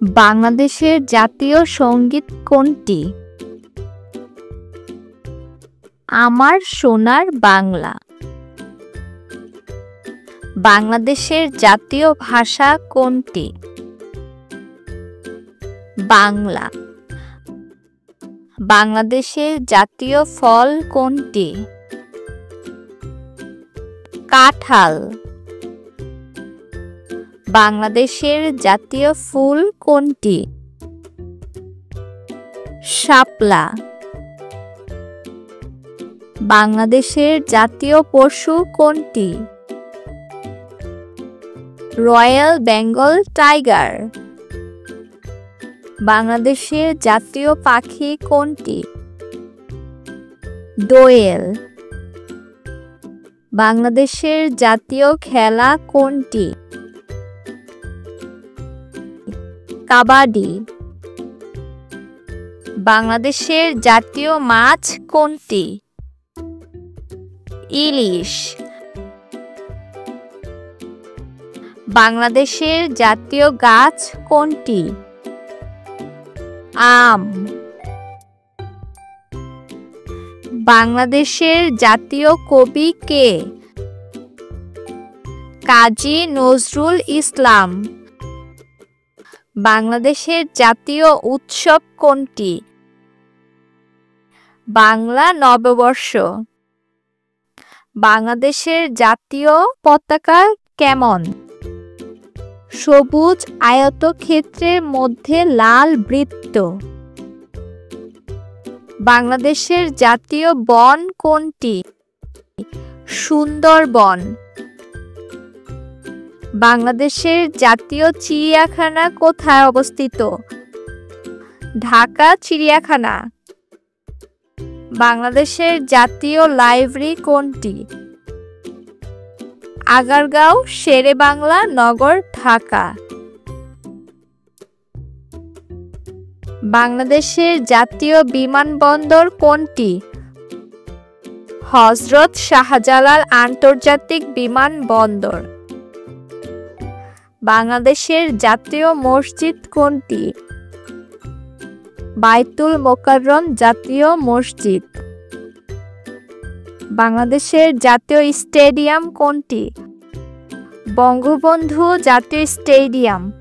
বাংলাদেশের জাতীয় সঙ্গীত কোনটি? আমার সোনার বাংলা। বাংলাদেশের জাতীয় ভাষা কোনটি? বাংলা। বাংলাদেশের জাতীয় ফল কোনটি? কাঁঠাল। বাংলাদেশের জাতীয় ফুল কোনটি? শাপলা। বাংলাদেশের জাতীয় পশু কোনটি? Royal Bengal tiger. বাংলাদেশের জাতীয় পাখি কোনটি? দোয়েল। বাংলাদেশের জাতীয় খেলা কোনটি? কাবাডি। বাংলাদেশের জাতীয় মাছ কোনটি? ইলিশ। বাংলাদেশের জাতীয় গাছ কোনটি? আম। বাংলাদেশের জাতীয় কবি কে? কাজী নজরুল ইসলাম। বাংলাদেশের জাতীয় উৎসব কোনটি? বাংলা নববর্ষ। বাংলাদেশের জাতীয় পতাকা কেমন? সবুজ আয়তক্ষেত্রের মধ্যে লাল বৃত্ত। বাংলাদেশের জাতীয় বন কোনটি? সুন্দরবন। বাংলাদেশের জাতীয় চিড়িয়াখানা কোথায় অবস্থিত? ঢাকা চিড়িয়াখানা। বাংলাদেশের জাতীয় লাইব্রেরি কোনটি? আগারগাঁও শেরেবাংলা নগর, ঢাকা। বাংলাদেশের জাতীয় বিমানবন্দর কোনটি? হযরত শাহজালাল আন্তর্জাতিক বিমানবন্দর। বাংলাদেশের জাতীয় মসজিদ কোনটি? বায়তুল মোকাররম জাতীয় মসজিদ। বাংলাদেশের জাতীয় স্টেডিয়াম কোনটি? বঙ্গবন্ধু জাতীয় স্টেডিয়াম।